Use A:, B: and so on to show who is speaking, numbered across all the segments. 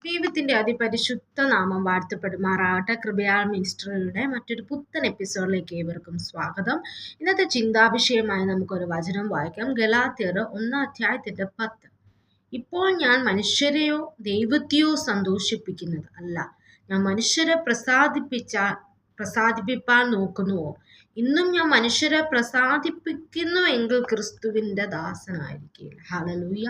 A: ദൈവത്തിന്റെ അതിപരിശുദ്ധ നാമം വാഴ്ത്തപ്പെടുമാറാകട്ടെ. കൃപയാൽ മിനിസ്ട്രിയുടെ മറ്റൊരു പുത്തൻ എപ്പിസോഡിലേക്ക് ഏവർക്കും സ്വാഗതം. ഇന്നത്തെ ചിന്താവിഷയമായി നമുക്കൊരു വചനം വായിക്കാം. ഗലാത്യർ 1:10. ഇപ്പോൾ ഞാൻ മനുഷ്യരെയോ ദൈവത്തെയോ സന്തോഷിപ്പിക്കുന്നത് അല്ല, ഞാൻ മനുഷ്യരെ പ്രസാദിപ്പിപ്പാൻ നോക്കുന്നുവോ? ഇന്നും ഞാൻ മനുഷ്യരെ പ്രസാദിപ്പിക്കുന്നുവെങ്കിൽ ക്രിസ്തുവിൻ്റെ ദാസനായിരിക്കില്ല. ഹല്ലേലൂയ.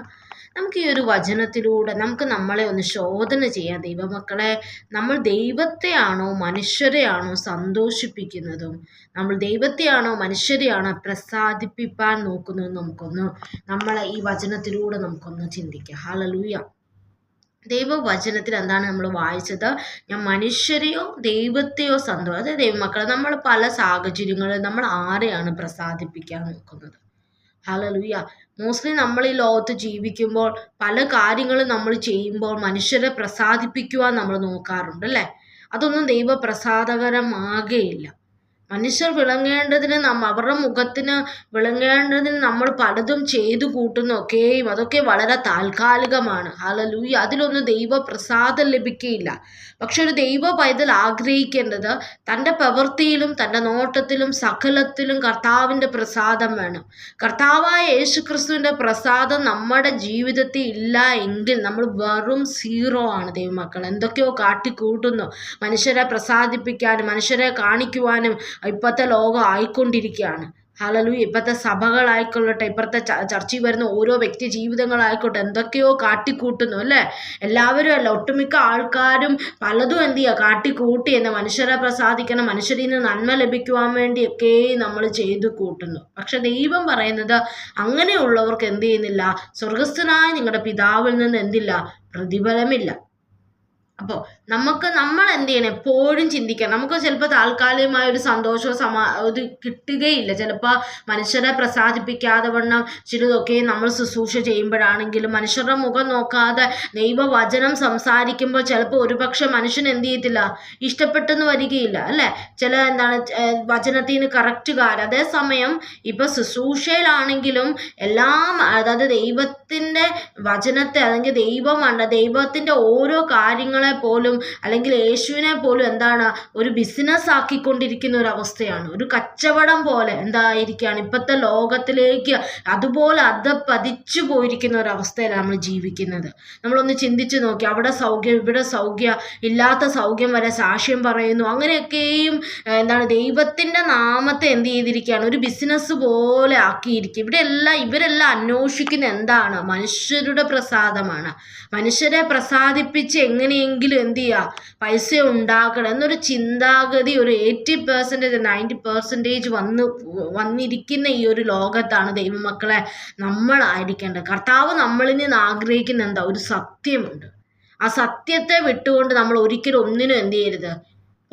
A: നമുക്ക് ഈ ഒരു വചനത്തിലൂടെ നമുക്ക് നമ്മളെ ഒന്ന് ശോധന ചെയ്യാം. ദൈവമക്കളെ, നമ്മൾ ദൈവത്തെയാണോ മനുഷ്യരെയാണോ സന്തോഷിപ്പിക്കുന്നതും, നമ്മൾ ദൈവത്തെയാണോ മനുഷ്യരെയാണോ പ്രസാദിപ്പിപ്പാൻ നോക്കുന്നതും നമ്മളെ ഈ വചനത്തിലൂടെ നമുക്കൊന്ന് ചിന്തിക്കാം. ഹല്ലേലൂയ. ദൈവവചനത്തിൽ എന്താണ് നമ്മൾ വായിച്ചത്? ഞാൻ മനുഷ്യരെയോ ദൈവത്തെയോ അതായത് ദൈവമക്കളെ, നമ്മൾ പല സാഹചര്യങ്ങളിൽ നമ്മൾ ആരെയാണ് പ്രസാദിപ്പിക്കാൻ നോക്കുന്നത്? ഹല്ലേലൂയ. മോസ്റ്റ്ലി നമ്മൾ ഈ ലോകത്ത് ജീവിക്കുമ്പോൾ പല കാര്യങ്ങളും നമ്മൾ ചെയ്യുമ്പോൾ മനുഷ്യരെ പ്രസാദിപ്പിക്കുവാൻ നമ്മൾ നോക്കാറുണ്ട്, അല്ലേ? അതൊന്നും ദൈവപ്രസാദകരമാകുകയില്ല. മനുഷ്യർ വിളങ്ങേണ്ടതിന് അവരുടെ മുഖത്തിന് വിളങ്ങേണ്ടതിന് നമ്മൾ പലതും ചെയ്തു കൂട്ടുന്നൊക്കെയും അതൊക്കെ വളരെ താൽക്കാലികമാണ്. ഹല്ലേലൂയ. അതിലൊന്നും ദൈവപ്രസാദം ലഭിക്കുകയില്ല. പക്ഷെ ഒരു ദൈവ പൈതൽ ആഗ്രഹിക്കേണ്ടത് തൻ്റെ പ്രവൃത്തിയിലും തൻ്റെ നോട്ടത്തിലും സകലത്തിലും കർത്താവിൻ്റെ പ്രസാദം വേണം. കർത്താവായ യേശുക്രിസ്തുവിൻ്റെ പ്രസാദം നമ്മുടെ ജീവിതത്തിൽ ഇല്ല എങ്കിൽ നമ്മൾ വെറും സീറോ ആണ് ദൈവമക്കൾ. എന്തൊക്കെയോ കാട്ടിക്കൂട്ടുന്നു. മനുഷ്യരെ പ്രസാദിപ്പിക്കാനും മനുഷ്യരെ കാണിക്കുവാനും ഇപ്പോഴത്തെ ലോകം ആയിക്കൊണ്ടിരിക്കുകയാണ്. ഹല്ലേലൂയ. ഇപ്പോഴത്തെ സഭകളായിക്കൊള്ളട്ടെ, ഇപ്പോഴത്തെ ചർച്ചയിൽ വരുന്ന ഓരോ വ്യക്തി ജീവിതങ്ങളായിക്കോട്ടെ, എന്തൊക്കെയോ കാട്ടിക്കൂട്ടുന്നു, അല്ലേ? എല്ലാവരും അല്ല, ഒട്ടുമിക്ക ആൾക്കാരും പലതും എന്ത് ചെയ്യുക, കാട്ടിക്കൂട്ടി എന്ന് മനുഷ്യരെ പ്രസാദിക്കണം, മനുഷ്യരിൽ നിന്ന് നന്മ ലഭിക്കുവാൻ വേണ്ടിയൊക്കെ നമ്മൾ ചെയ്തു കൂട്ടുന്നു. പക്ഷെ ദൈവം പറയുന്നത് അങ്ങനെയുള്ളവർക്ക് എന്ത് ചെയ്യുന്നില്ല? സ്വർഗസ്ഥനായ നിങ്ങളുടെ പിതാവിൽ നിന്ന് എന്തില്ല? പ്രതിഫലമില്ല. അപ്പോൾ നമ്മൾ എന്ത് ചെയ്യണം? എപ്പോഴും ചിന്തിക്കണം. നമുക്ക് ചിലപ്പോൾ താൽക്കാലികമായ ഒരു സന്തോഷവും ഇത് കിട്ടുകയില്ല. ചിലപ്പോൾ മനുഷ്യരെ പ്രസാദിപ്പിക്കാതെ വണ്ണം ചിലതൊക്കെ നമ്മൾ ശുശ്രൂഷ ചെയ്യുമ്പോഴാണെങ്കിലും മനുഷ്യരുടെ മുഖം നോക്കാതെ ദൈവവചനം സംസാരിക്കുമ്പോൾ ചിലപ്പോൾ ഒരുപക്ഷെ മനുഷ്യൻ എന്ത് ചെയ്യത്തില്ല, ഇഷ്ടപ്പെട്ടെന്ന് വരികയില്ല, അല്ലേ? ചില വചനത്തിന് കറക്റ്റ് കാര്യം. അതേസമയം ഇപ്പം ശുശ്രൂഷയിലാണെങ്കിലും എല്ലാം, അതായത് ദൈവത്തിൻ്റെ വചനത്തെ അല്ലെങ്കിൽ ദൈവത്തിൻ്റെ ഓരോ കാര്യങ്ങളെ പോലും അല്ലെങ്കിൽ യേശുവിനെ പോലും എന്താണ്, ഒരു ബിസിനസ് ആക്കിക്കൊണ്ടിരിക്കുന്ന ഒരു അവസ്ഥയാണ്. ഒരു കച്ചവടം പോലെ എന്തായിരിക്കുകയാണ് ഇപ്പോഴത്തെ ലോകത്തിലേക്ക് അതുപോലെ പതിച്ചു പോയിരിക്കുന്ന ഒരു അവസ്ഥയിലാണ് നമ്മൾ ജീവിക്കുന്നത്. നമ്മളൊന്ന് ചിന്തിച്ച് നോക്കി. അവിടെ സൗഖ്യം, ഇവിടെ സൗഖ്യം, ഇല്ലാത്ത സൗഖ്യം വരെ സാക്ഷ്യം പറയുന്നു. അങ്ങനെയൊക്കെയും ദൈവത്തിൻ്റെ നാമത്തെ എന്ത് ചെയ്തിരിക്കുകയാണ്? ഒരു ബിസിനസ് പോലെ ആക്കിയിരിക്കും. ഇവരെല്ലാം അന്വേഷിക്കുന്ന എന്താണ്? മനുഷ്യരുടെ പ്രസാദമാണ്. മനുഷ്യരെ പ്രസാദിപ്പിച്ച് എങ്ങനെയെങ്കിലും എന്ത് ചെയ്യുക, പൈസ ഉണ്ടാക്കണം എന്നൊരു ചിന്താഗതി ഒരു 80% 90% വന്നിരിക്കുന്ന ഈ ഒരു ലോകത്താണ് ദൈവമക്കളെ നമ്മളായിരിക്കേണ്ടത്. കർത്താവ് നമ്മളിൽ നിന്ന് ആഗ്രഹിക്കുന്ന എന്താ? ഒരു സത്യമുണ്ട്. ആ സത്യത്തെ വിട്ടുകൊണ്ട് നമ്മൾ ഒരിക്കലും ഒന്നിനും എന്ത് ചെയ്യരുത്,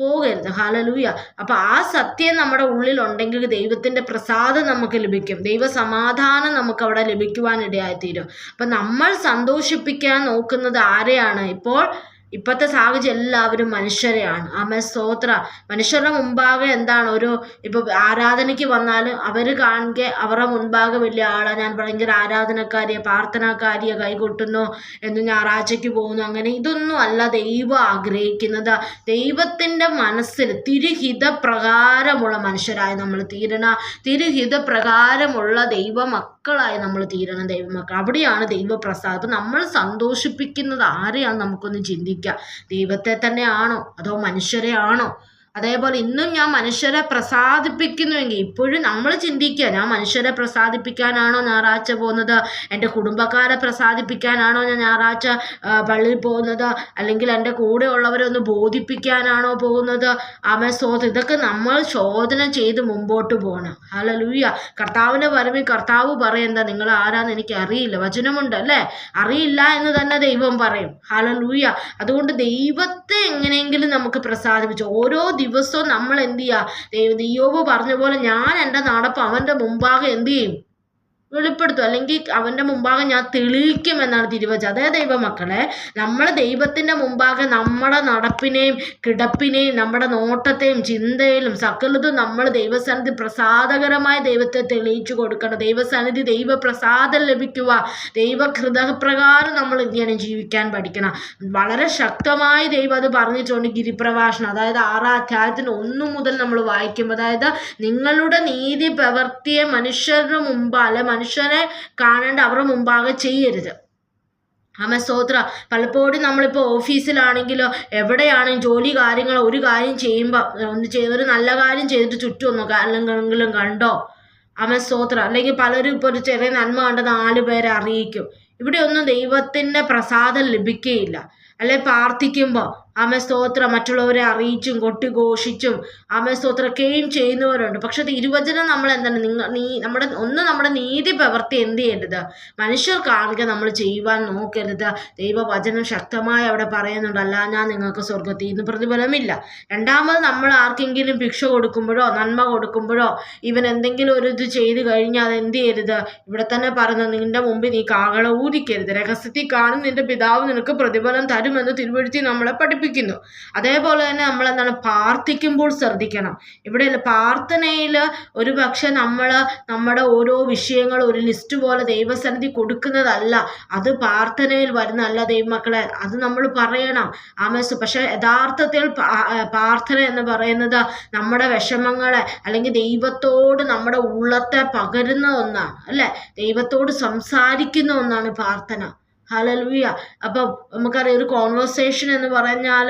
A: പോകരുത്. ഹല്ലേലൂയ. അപ്പം ആ സത്യം നമ്മുടെ ഉള്ളിലുണ്ടെങ്കിൽ ദൈവത്തിൻ്റെ പ്രസാദം നമുക്ക് ലഭിക്കും. ദൈവസമാധാനം നമുക്ക് അവിടെ ലഭിക്കുവാനിടയായിത്തീരും. അപ്പം നമ്മൾ സന്തോഷിപ്പിക്കാൻ നോക്കുന്നത് ആരെയാണ്? ഇപ്പോഴത്തെ സാഹചര്യം എല്ലാവരും മനുഷ്യരെയാണ്. സ്തോത്ര. മനുഷ്യരുടെ മുമ്പാകെ എന്താണ്, ഇപ്പോൾ ആരാധനയ്ക്ക് വന്നാലും അവർ കാണുക അവരുടെ മുൻപാകെ വലിയ ആളാണ്, ഞാൻ ഭയങ്കര ആരാധനക്കാരിയെ, പ്രാർത്ഥനാക്കാരിയെ, കൈകൊട്ടുന്നു, എന്ന് ഞായറാഴ്ചയ്ക്ക് പോകുന്നു, അങ്ങനെ ഇതൊന്നും അല്ല ദൈവം ആഗ്രഹിക്കുന്നത്. ദൈവത്തിൻ്റെ മനസ്സിൽ തിരുഹിതപ്രകാരമുള്ള മനുഷ്യരായി നമ്മൾ തീരണം. തിരുഹിതപ്രകാരമുള്ള ദൈവമക്കളായി നമ്മൾ തീരണം. ദൈവമക്കൾ, അവിടെയാണ് ദൈവപ്രസാദം. അപ്പം നമ്മൾ സന്തോഷിപ്പിക്കുന്നത് ആരെയാണ്? നമുക്കൊന്ന് ചിന്തിക്കാം. ദൈവത്തെ തന്നെയാണോ അതോ മനുഷ്യരെ ആണോ? അതേപോലെ ഇന്നും ഞാൻ മനുഷ്യരെ പ്രസാദിപ്പിക്കുന്നുവെങ്കിൽ ഇപ്പോഴും നമ്മൾ ചിന്തിക്കുക, ഞാൻ മനുഷ്യരെ പ്രസാദിപ്പിക്കാനാണോ ഞായറാഴ്ച പോകുന്നത്? എൻ്റെ കുടുംബക്കാരെ പ്രസാദിപ്പിക്കാനാണോ ഞാൻ ഞായറാഴ്ച പള്ളിയിൽ പോകുന്നത്? അല്ലെങ്കിൽ എൻ്റെ കൂടെ ഉള്ളവരെ ഒന്ന് ബോധിപ്പിക്കാനാണോ പോകുന്നത്? ഇതൊക്കെ നമ്മൾ ശോധന ചെയ്ത് മുമ്പോട്ട് പോകണം. ഹല്ലേലൂയ. കർത്താവിൻ്റെ വരവിൽ കർത്താവ് പറയുന്നത്, നിങ്ങൾ ആരാന്ന് എനിക്ക് അറിയില്ല. വചനമുണ്ട്, അല്ലേ? അറിയില്ല എന്ന് തന്നെ ദൈവം പറയും. ഹല്ലേലൂയ. അതുകൊണ്ട് ദൈവത്തെ എങ്ങനെയെങ്കിലും നമുക്ക് പ്രസാദിപ്പിച്ചു ഓരോ ദിവസവും നമ്മൾ എന്ത് ചെയ്യുക? യോബ് പറഞ്ഞ പോലെ ഞാൻ എൻ്റെ നടപ്പ് അവൻ്റെ മുമ്പാകെ എന്ത് ചെയ്യും? വെളിപ്പെടുത്തും, അല്ലെങ്കിൽ അവൻ്റെ മുമ്പാകെ ഞാൻ തെളിയിക്കും എന്നാണ് തിരുവചനം. അതേ ദൈവമക്കളെ, നമ്മൾ ദൈവത്തിൻ്റെ മുമ്പാകെ നമ്മുടെ നടപ്പിനെയും കിടപ്പിനെയും നമ്മുടെ നോട്ടത്തെയും ചിന്തയിലും സകലതും നമ്മൾ ദൈവസന്നിധി പ്രസാദകരമായ ദൈവത്തെ തെളിയിച്ചു കൊടുക്കണം. ദൈവസന്നിധി ദൈവപ്രസാദം ലഭിക്കുക, ദൈവഹൃദയപ്രകാരം നമ്മൾ എന്ത് ചെയ്യണം? ജീവിക്കാൻ പഠിക്കണം. വളരെ ശക്തമായി ദൈവം അത് പറഞ്ഞിട്ടുണ്ട് ഗിരിപ്രഭാഷണം, അതായത് 6-ാം അധ്യായത്തിന് 1 മുതൽ നമ്മൾ വായിക്കും. അതായത് നിങ്ങളുടെ നീതി പ്രവൃത്തിയെ മനുഷ്യരുടെ മുമ്പ് മനുഷ്യരെ കാണേണ്ട അവരുടെ മുമ്പാകെ ചെയ്യരുത്. സ്തോത്ര. പലപ്പോഴും നമ്മളിപ്പോൾ ഓഫീസിലാണെങ്കിലോ എവിടെയാണെങ്കിലും ജോലി കാര്യങ്ങളോ ഒരു കാര്യം ചെയ്യുമ്പോൾ ഒരു നല്ല കാര്യം ചെയ്തിട്ട് ചുറ്റും നോക്കുക, അല്ലെങ്കിലും കണ്ടോ സ്തോത്ര. അല്ലെങ്കിൽ പലരും ഇപ്പോൾ ഒരു ചെറിയ നന്മ കണ്ട് 4 പേരെ അറിയിക്കും. ഇവിടെ ഒന്നും ദൈവത്തിൻ്റെ പ്രസാദം ലഭിക്കുകയില്ല. അല്ലെ പ്രാർത്ഥിക്കുമ്പോൾ സ്തോത്ര മറ്റുള്ളവരെ അറിയിച്ചും കൊട്ടിഘോഷിച്ചും സ്തോത്രക്കുകയും ചെയ്യുന്നവരുണ്ട്. പക്ഷെ തിരുവചനം നമ്മൾ എന്താണ് നമ്മുടെ നീതി പ്രവൃത്തി എന്ത് ചെയ്യരുത്? മനുഷ്യർ കാണുക നമ്മൾ ചെയ്യുവാൻ നോക്കരുത്. ദൈവവചനം ശക്തമായി അവിടെ പറയുന്നുണ്ട്, അല്ല ഞാൻ നിങ്ങൾക്ക് സ്വർഗത്തിൽ നിന്ന് പ്രതിഫലമില്ല. രണ്ടാമത് നമ്മൾ ആർക്കെങ്കിലും ഭിക്ഷ കൊടുക്കുമ്പോഴോ നന്മ കൊടുക്കുമ്പോഴോ ഇവൻ എന്തെങ്കിലും ഒരു ഇത് ചെയ്ത് കഴിഞ്ഞാൽ അത് എന്ത് ചെയ്യരുത്? ഇവിടെ തന്നെ പറയുന്നത്, നിന്റെ മുമ്പിൽ നീ കാഹള ഊതിക്കരുത്, രഹസ്യത്തിൽ കാണും നിന്റെ പിതാവ് നിനക്ക് പ്രതിഫലം തരുമെന്ന് തിരുവെഴുത്തി നമ്മളെ പഠിപ്പിക്കുന്നു. അതേപോലെ തന്നെ നമ്മൾ എന്താണ് പ്രാർത്ഥിക്കുമ്പോൾ ശ്രദ്ധിക്കണം. ഇവിടെ പ്രാർത്ഥനയിൽ ഒരു പക്ഷെ നമ്മുടെ ഓരോ വിഷയങ്ങൾ ഒരു ലിസ്റ്റ് പോലെ ദൈവസന്നിധി കൊടുക്കുന്നതല്ല, അത് പ്രാർത്ഥനയിൽ വരുന്നതല്ല ദൈവമക്കളെ, അത് നമ്മൾ പറയണം. പക്ഷെ യഥാർത്ഥത്തിൽ പ്രാർത്ഥന എന്ന് പറയുന്നത് നമ്മുടെ വിഷമങ്ങളെ അല്ലെങ്കിൽ ദൈവത്തോട് നമ്മുടെ ഉള്ളത്തെ പകരുന്ന ഒന്നാണ്, അല്ലെ? ദൈവത്തോട് സംസാരിക്കുന്ന ഒന്നാണ് പ്രാർത്ഥന. ഹല്ലേലൂയ. അപ്പം നമുക്കറിയാം, ഒരു കോൺവെർസേഷൻ എന്ന് പറഞ്ഞാൽ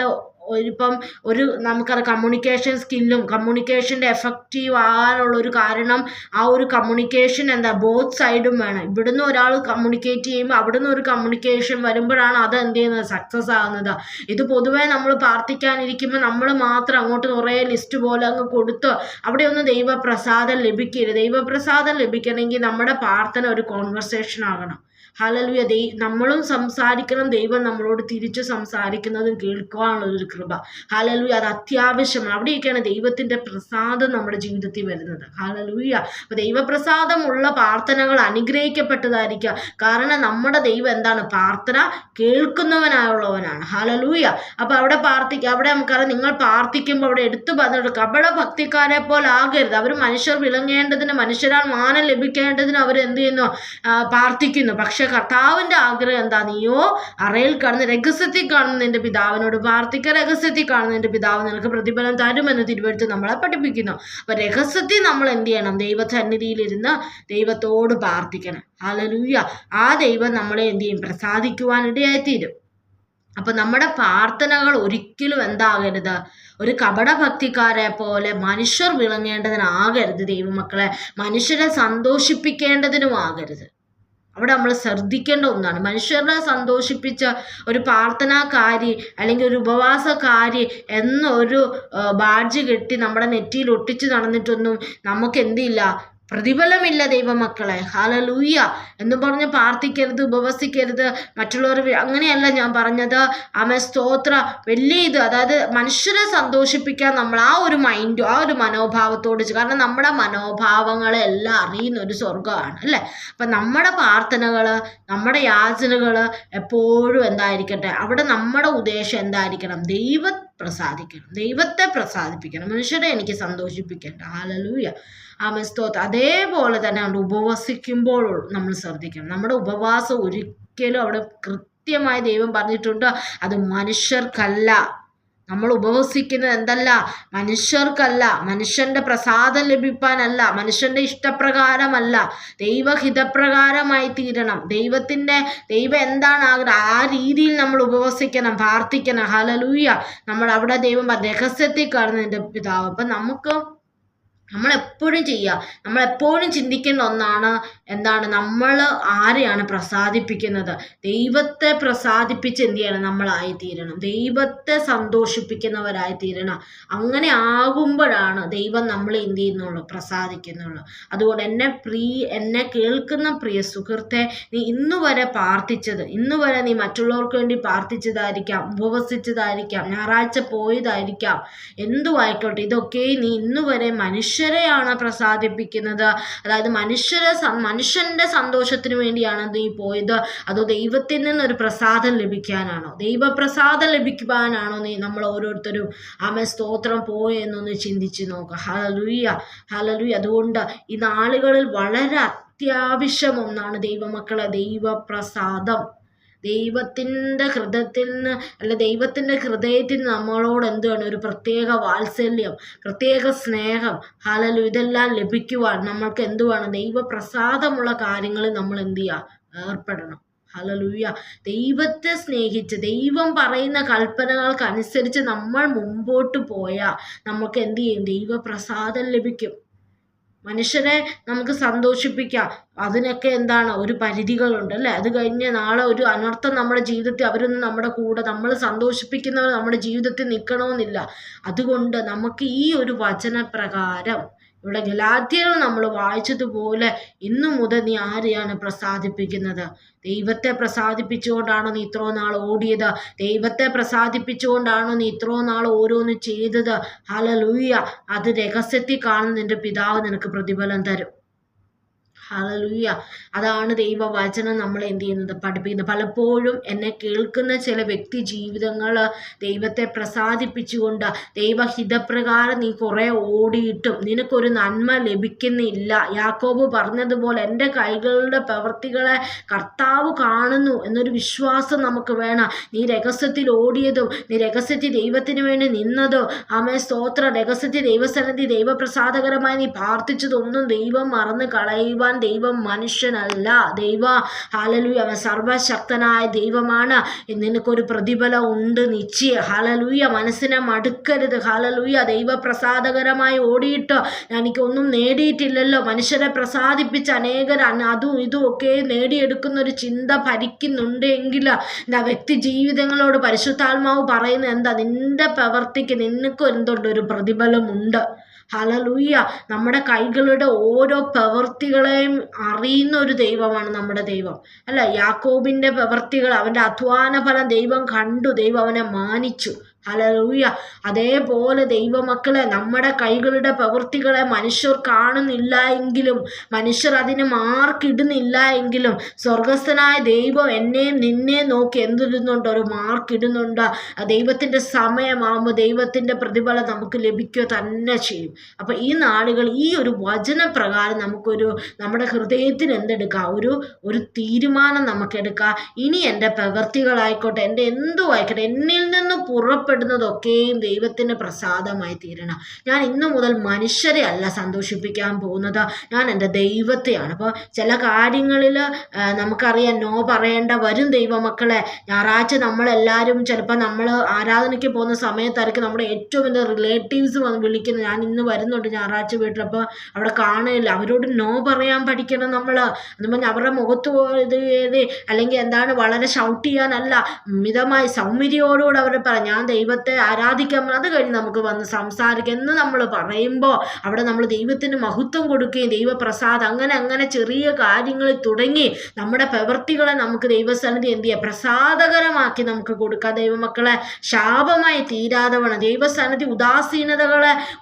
A: നമുക്കറിയാം കമ്മ്യൂണിക്കേഷൻ സ്കില്ലും കമ്മ്യൂണിക്കേഷൻ്റെ എഫക്റ്റീവ് ആകാനുള്ള ഒരു കാരണം ആ ഒരു കമ്മ്യൂണിക്കേഷൻ ബോത്ത് സൈഡും വേണം. ഇവിടുന്ന് ഒരാൾ കമ്മ്യൂണിക്കേറ്റ് ചെയ്യുമ്പോൾ അവിടുന്ന് ഒരു കമ്മ്യൂണിക്കേഷൻ വരുമ്പോഴാണ് അത് എന്ത് ചെയ്യുന്നത്? സക്സസ് ആകുന്നത്. ഇത് പൊതുവേ നമ്മൾ പ്രാർത്ഥിക്കാനിരിക്കുമ്പോൾ നമ്മൾ മാത്രം അങ്ങോട്ട് കുറേ ലിസ്റ്റ് പോലെ അങ്ങ് കൊടുത്ത് അവിടെയൊന്നും ദൈവപ്രസാദം ലഭിക്കരുത്. ദൈവപ്രസാദം ലഭിക്കണമെങ്കിൽ നമ്മുടെ പ്രാർത്ഥന ഒരു കോൺവെർസേഷൻ ആകണം. ഹല്ലേലൂയ. നമ്മളും സംസാരിക്കണം, ദൈവം നമ്മളോട് തിരിച്ചു സംസാരിക്കുന്നതും കേൾക്കുവാനുള്ളൊരു കൃപ. ഹല്ലേലൂയ. അത് അത്യാവശ്യമാണ്. അവിടെയൊക്കെയാണ് ദൈവത്തിൻ്റെ പ്രസാദം നമ്മുടെ ജീവിതത്തിൽ വരുന്നത്. ഹല്ലേലൂയ. അപ്പോൾ ദൈവപ്രസാദമുള്ള പ്രാർത്ഥനകൾ അനുഗ്രഹിക്കപ്പെട്ടതായിരിക്കുക. കാരണം നമ്മുടെ ദൈവം എന്താണ്? പ്രാർത്ഥന കേൾക്കുന്നവനായുള്ളവനാണ്. ഹല്ലേലൂയ. അപ്പോൾ അവിടെ നമുക്കറിയാം, നിങ്ങൾ പ്രാർത്ഥിക്കുമ്പോൾ അവിടെ എടുത്തു പറഞ്ഞിട്ട് കപട ഭക്തിക്കാരെ പോലെ ആകരുത്. അവർ മനുഷ്യർ വിളങ്ങേണ്ടതിന്, മനുഷ്യരാൽ മാനം ലഭിക്കേണ്ടതിന് അവർ എന്ത് ചെയ്യുന്നു? പ്രാർത്ഥിക്കുന്നു. പക്ഷെ കർത്താവിൻ്റെ ആഗ്രഹം എന്താ? നീയോ അറയിൽ കാണുന്ന രഹസ്യത്തിൽ കാണുന്ന നിന്റെ പിതാവിനോട് പ്രാർത്ഥിക്കുക, രഹസ്യത്തിൽ കാണുന്ന നിന്റെ പിതാവ് നിനക്ക് പ്രതിഫലം തരുമെന്ന് തിരുവെഴുത്ത് നമ്മളെ പഠിപ്പിക്കുന്നു. അപ്പൊ രഹസ്യത്തിൽ നമ്മൾ എന്ത് ചെയ്യണം? ദൈവസന്നിധിയിലിരുന്ന് ദൈവത്തോട് പ്രാർത്ഥിക്കണം. ഹല്ലേലൂയ. ആ ദൈവം നമ്മളെ എന്ത് ചെയ്യും? പ്രസാദിക്കുവാനിടയായിത്തീരും. അപ്പൊ നമ്മുടെ പ്രാർത്ഥനകൾ ഒരിക്കലും എന്താകരുത്? ഒരു കപടഭക്തിക്കാരെ പോലെ മനുഷ്യർ വിളങ്ങേണ്ടതിനാകരുത് ദൈവമക്കളെ, മനുഷ്യരെ സന്തോഷിപ്പിക്കേണ്ടതിനും ആകരുത്. അവിടെ നമ്മൾ ശ്രദ്ധിക്കേണ്ട ഒന്നാണ്. മനുഷ്യരെ സന്തോഷിപ്പിച്ച ഒരു പ്രാർത്ഥനാകാരി അല്ലെങ്കിൽ ഒരു ഉപവാസകാരി എന്നൊരു ബാഡ്ജ് കെട്ടി നമ്മുടെ നെറ്റിയിൽ ഒട്ടിച്ച് നടന്നിട്ടൊന്നും നമുക്ക് എന്തില്ല? പ്രതിഫലമില്ല ദൈവമക്കളെ. ഹല്ലേലൂയ. എന്ന് പറഞ്ഞ് പ്രാർത്ഥിക്കരുത്, ഉപവസിക്കരുത്, മറ്റുള്ളവർ അങ്ങനെയല്ല ഞാൻ പറഞ്ഞത്. സ്തോത്ര. വലിയ ഇത്, അതായത് മനുഷ്യരെ സന്തോഷിപ്പിക്കാൻ നമ്മൾ ആ ഒരു മൈൻഡ്, ആ ഒരു മനോഭാവത്തോട്, കാരണം നമ്മുടെ മനോഭാവങ്ങളെ എല്ലാം അറിയുന്ന ഒരു സ്വർഗമാണ്, അല്ലേ? അപ്പം നമ്മുടെ പ്രാർത്ഥനകൾ, നമ്മുടെ യാചനകൾ എപ്പോഴും എന്തായിരിക്കട്ടെ? അവിടെ നമ്മുടെ ഉദ്ദേശം എന്തായിരിക്കണം? ദൈവത്തെ പ്രസാദിപ്പിക്കണം, മനുഷ്യരെ എനിക്ക് സന്തോഷിപ്പിക്കേണ്ട. ഹല്ലേലൂയ. സ്തോത്രം. അതേപോലെ തന്നെ ഉപവസിക്കുമ്പോൾ നമ്മൾ ശ്രദ്ധിക്കണം. നമ്മുടെ ഉപവാസം ഒരിക്കലും അവിടെ കൃത്യമായി ദൈവം പറഞ്ഞിട്ടുണ്ട്, അത് മനുഷ്യർക്കല്ല. നമ്മൾ ഉപവസിക്കുന്നത് എന്തല്ല? മനുഷ്യർക്കല്ല, മനുഷ്യന്റെ പ്രസാദം ലഭിക്കാനല്ല, മനുഷ്യന്റെ ഇഷ്ടപ്രകാരമല്ല, ദൈവഹിതപ്രകാരമായി തീരണം. ദൈവം എന്താണ് ആഗ്രഹം ആ രീതിയിൽ നമ്മൾ ഉപവസിക്കണം, പ്രാർത്ഥിക്കണം. ഹല്ലേലൂയ. നമ്മൾ അവിടെ ദൈവം രഹസ്യത്തിൽ കാണുന്നതിൻ്റെ പിതാവ്. അപ്പം നമ്മളെപ്പോഴും ചിന്തിക്കേണ്ട ഒന്നാണ്, എന്താണ്? നമ്മൾ ആരെയാണ് പ്രസാദിപ്പിക്കുന്നത്? ദൈവത്തെ പ്രസാദിപ്പിച്ച് എന്ത് ചെയ്യണം? നമ്മളായിത്തീരണം, ദൈവത്തെ സന്തോഷിപ്പിക്കുന്നവരായി തീരണം. അങ്ങനെ ആകുമ്പോഴാണ് ദൈവം നമ്മളെ എന്ത് ചെയ്യുന്നുള്ളൂ? പ്രസാദിക്കുന്നുള്ളൂ. അതുകൊണ്ട് എന്നെ കേൾക്കുന്ന പ്രിയ സുഹൃത്തെ, നീ ഇന്നുവരെ പ്രാർത്ഥിച്ചത്, ഇന്നുവരെ നീ മറ്റുള്ളവർക്ക് വേണ്ടി പ്രാർത്ഥിച്ചതായിരിക്കാം, ഉപവസിച്ചതായിരിക്കാം, ഞായറാഴ്ച പോയതായിരിക്കാം, എന്തുമായിക്കോട്ടെ, ഇതൊക്കെ നീ ഇന്നുവരെ മനുഷ്യർ മനുഷ്യരെയാണ് പ്രസാദിപ്പിക്കുന്നത്, അതായത് മനുഷ്യന്റെ സന്തോഷത്തിന് വേണ്ടിയാണ് നീ പോയത്, അതോ ദൈവത്തിൽ നിന്നൊരു പ്രസാദം ലഭിക്കാനാണോ, ദൈവപ്രസാദം ലഭിക്കുവാനാണോ നമ്മൾ ഓരോരുത്തരും സ്തോത്രം പോയെന്നൊന്ന് ചിന്തിച്ച് നോക്കുക. Hallelujah, hallelujah. അതുകൊണ്ട് ഈ നാളുകളിൽ വളരെ അത്യാവശ്യം ഒന്നാണ് ദൈവമക്കളെ ദൈവപ്രസാദം. ദൈവത്തിൻ്റെ ഹൃദയത്തിൽ നമ്മളോട് എന്താണ് ഒരു പ്രത്യേക വാത്സല്യം, പ്രത്യേക സ്നേഹം, ഹല്ലേലൂയ, ഇതെല്ലാം ലഭിക്കുവാൻ നമ്മൾക്ക് എന്തുവാണ്, ദൈവപ്രസാദമുള്ള കാര്യങ്ങളിൽ നമ്മൾ എന്ത് ചെയ്യുക, ഏർപ്പെടണം. ഹല്ലേലൂയ. ദൈവത്തെ സ്നേഹിച്ച് ദൈവം പറയുന്ന കൽപ്പനകൾക്കനുസരിച്ച് നമ്മൾ മുമ്പോട്ട് പോയാൽ നമുക്ക് എന്ത് ചെയ്യും, ദൈവപ്രസാദം ലഭിക്കും. മനുഷ്യരെ നമുക്ക് സന്തോഷിപ്പിക്കാം, അതിനൊക്കെ എന്താണ് ഒരു പരിധികളുണ്ട് അല്ലേ. അത് കഴിഞ്ഞ് നാളെ ഒരു അനർത്ഥം നമ്മുടെ ജീവിതത്തിൽ അവരൊന്നും നമ്മുടെ കൂടെ നമ്മൾ സന്തോഷിപ്പിക്കുന്നവർ നമ്മുടെ ജീവിതത്തിൽ നിൽക്കണമെന്നില്ല. അതുകൊണ്ട് നമുക്ക് ഈ ഒരു വചനപ്രകാരം ഇവിടെ ഗലാത്യകൾ നമ്മൾ വായിച്ചതുപോലെ ഇന്നു മുതൽ നീ ആരെയാണ് പ്രസാദിപ്പിക്കുന്നത്? ദൈവത്തെ പ്രസാദിപ്പിച്ചുകൊണ്ടാണോ നീ ഇത്രോ നാൾ ഓടിയത്? ദൈവത്തെ പ്രസാദിപ്പിച്ചുകൊണ്ടാണോ നീ ഇത്രോ നാൾ ഓരോന്ന് ചെയ്തത്? ഹല്ലേലൂയ. അത് രഹസ്യത്തിൽ കാണുന്ന നിന്റെ പിതാവ് നിനക്ക് പ്രതിഫലം തരും. ഹല്ലേലൂയ. അതാണ് ദൈവവചനം നമ്മളെ എന്ത് ചെയ്യുന്നത്, പഠിപ്പിക്കുന്നത്. പലപ്പോഴും എന്നെ കേൾക്കുന്ന ചില വ്യക്തി ജീവിതങ്ങൾ ദൈവത്തെ പ്രസാദിപ്പിച്ചുകൊണ്ട് ദൈവഹിതപ്രകാരം നീ കുറേ ഓടിയിട്ടും നിനക്കൊരു നന്മ ലഭിക്കുന്നില്ല. യാക്കോബ് പറഞ്ഞതുപോലെ എൻ്റെ കൈകളുടെ പ്രവൃത്തികളെ കർത്താവ് കാണുന്നു എന്നൊരു വിശ്വാസം നമുക്ക് വേണം. നീ രഹസ്യത്തിൽ ഓടിയതും നീ രഹസ്യത്തിൽ ദൈവത്തിന് വേണ്ടി നിന്നതും സ്തോത്ര രഹസ്യത്തിൽ ദൈവസന്നിധി ദൈവപ്രസാദകരമായി നീ പ്രാർത്ഥിച്ചതൊന്നും ദൈവം മറന്ന് കളയുവാൻ ദൈവം മനുഷ്യനല്ല. ഹല്ലേലൂയ, അവൻ സർവശക്തനായ ദൈവമാണ്. നിനക്കൊരു പ്രതിഫലം ഉണ്ട് നിശ്ചയ. ഹല്ലേലൂയ. മനസ്സിനെ മടുക്കരുത്. ഹല്ലേലൂയ. ദൈവപ്രസാദകരമായി ഓടിയിട്ട് എനിക്കൊന്നും നേടിയിട്ടില്ലല്ലോ, മനുഷ്യരെ പ്രസാദിപ്പിച്ച് അനേകർ അതും ഇതും ഒക്കെ നേടിയെടുക്കുന്ന ഒരു ചിന്ത ഭരിക്കുന്നുണ്ടെങ്കിൽ വ്യക്തി ജീവിതങ്ങളോട് പരിശുദ്ധാത്മാവ് പറയുന്നത് എന്താ, നിന്റെ പ്രവർത്തിക്ക് നിനക്ക് എന്തുണ്ട്, ഒരു പ്രതിഫലമുണ്ട്. ഹല്ലേലൂയ. നമ്മുടെ കൈകളുടെ ഓരോ പ്രവൃത്തികളെയും അറിയുന്ന ഒരു ദൈവമാണ് നമ്മുടെ ദൈവം അല്ല. യാക്കോബിൻ്റെ പ്രവൃത്തികൾ, അവൻ്റെ അധ്വാന ഫലം ദൈവം കണ്ടു, ദൈവം അവനെ മാനിച്ചു. ഹല്ലേലൂയ. അതേപോലെ ദൈവമക്കളെ നമ്മുടെ കൈകളുടെ പ്രവൃത്തികളെ മനുഷ്യർ കാണുന്നില്ല എങ്കിലും, മനുഷ്യർ അതിന് മാർക്കിടുന്നില്ല എങ്കിലും, സ്വർഗസ്ഥനായ ദൈവം എന്നെയും നിന്നെയും നോക്കി എന്തിടുന്നുണ്ട്, ഒരു മാർക്കിടുന്നുണ്ട്. ദൈവത്തിൻ്റെ സമയമാകുമ്പോൾ ദൈവത്തിൻ്റെ പ്രതിഫലം നമുക്ക് ലഭിക്കുക തന്നെ ചെയ്യും. അപ്പം ഈ നാളുകൾ ഈ ഒരു വചനപ്രകാരം നമ്മുടെ ഹൃദയത്തിന് എന്തെടുക്കാം, ഒരു തീരുമാനം നമുക്കെടുക്കാം. ഇനി എൻ്റെ പ്രവൃത്തികളായിക്കോട്ടെ, എൻ്റെ എന്തും ആയിക്കോട്ടെ, എന്നിൽ നിന്ന് തൊക്കെയും ദൈവത്തിന് പ്രസാദമായി തീരണം. ഞാൻ ഇന്നു മുതൽ മനുഷ്യരെ അല്ല സന്തോഷിപ്പിക്കാൻ പോകുന്നത്, ഞാൻ എൻ്റെ ദൈവത്തെയാണ്. അപ്പോൾ ചില കാര്യങ്ങളിൽ നമുക്കറിയാം നോ പറയേണ്ട വരും ദൈവമക്കളെ. ഞായറാഴ്ച നമ്മളെല്ലാവരും ചിലപ്പോൾ നമ്മൾ ആരാധനയ്ക്ക് പോകുന്ന സമയത്തായിരിക്കും നമ്മുടെ ഏറ്റവും വലിയ റിലേറ്റീവ്സ് വന്ന് വിളിക്കുന്നത്, ഞാൻ ഇന്ന് വരുന്നുണ്ട് ഞായറാഴ്ച വീട്ടിൽ, അപ്പോൾ അവിടെ കാണുകയില്ല. അവരോട് നോ പറയാൻ പഠിക്കണം നമ്മൾ. അതുപോലെ അവരുടെ മുഖത്ത് അല്ലെങ്കിൽ എന്താണ് വളരെ ഷൗട്ട് ചെയ്യാനല്ല, മിതമായി സൗമ്യതയോടുകൂടെ അവരെ പറയാം ഞാൻ ദൈവത്തെ ആരാധിക്കാൻ. അത് കഴിഞ്ഞ് നമുക്ക് വന്ന് സംസാരിക്കാം എന്ന് നമ്മൾ പറയുമ്പോൾ അവിടെ നമ്മൾ ദൈവത്തിന് മഹത്വം കൊടുക്കുകയും ദൈവപ്രസാദം അങ്ങനെ ചെറിയ കാര്യങ്ങളിൽ തുടങ്ങി നമ്മുടെ പ്രവൃത്തികളെ നമുക്ക് ദൈവസന്നിധി എന്ത് ചെയ്യുക, പ്രസാദകരമാക്കി നമുക്ക് കൊടുക്കാം. ദൈവമക്കളെ ശാപമായി തീരാതെ വേണം ദൈവസന്നിധി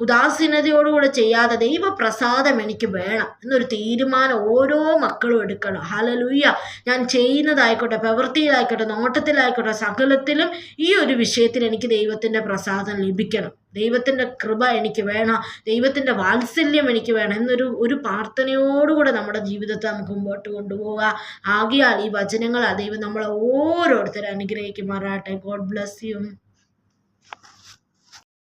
A: ഉദാസീനതയോടുകൂടെ ചെയ്യാതെ ദൈവപ്രസാദം എനിക്ക് വേണം എന്നൊരു തീരുമാനം ഓരോ മക്കളും എടുക്കണം. ഹല്ലേലൂയ. ഞാൻ ചെയ്യുന്നതായിക്കോട്ടെ, പ്രവൃത്തിയിലായിക്കോട്ടെ, നോട്ടത്തിലായിക്കോട്ടെ, സകലത്തിലും ഈ ഒരു വിഷയത്തിൽ എനിക്ക് ദൈവത്തിൻ്റെ പ്രസാദം ലഭിക്കണം, ദൈവത്തിൻ്റെ കൃപ എനിക്ക് വേണം, ദൈവത്തിൻ്റെ വാത്സല്യം എനിക്ക് വേണം എന്നൊരു പ്രാർത്ഥനയോടുകൂടെ നമ്മുടെ ജീവിതത്തെ നമുക്ക് മുമ്പോട്ട് കൊണ്ടുപോവുക. ആകിയാൽ ഈ വചനങ്ങൾ ദൈവം നമ്മളെ ഓരോരുത്തരും അനുഗ്രഹിക്കുമാറാട്ടെ. God bless you.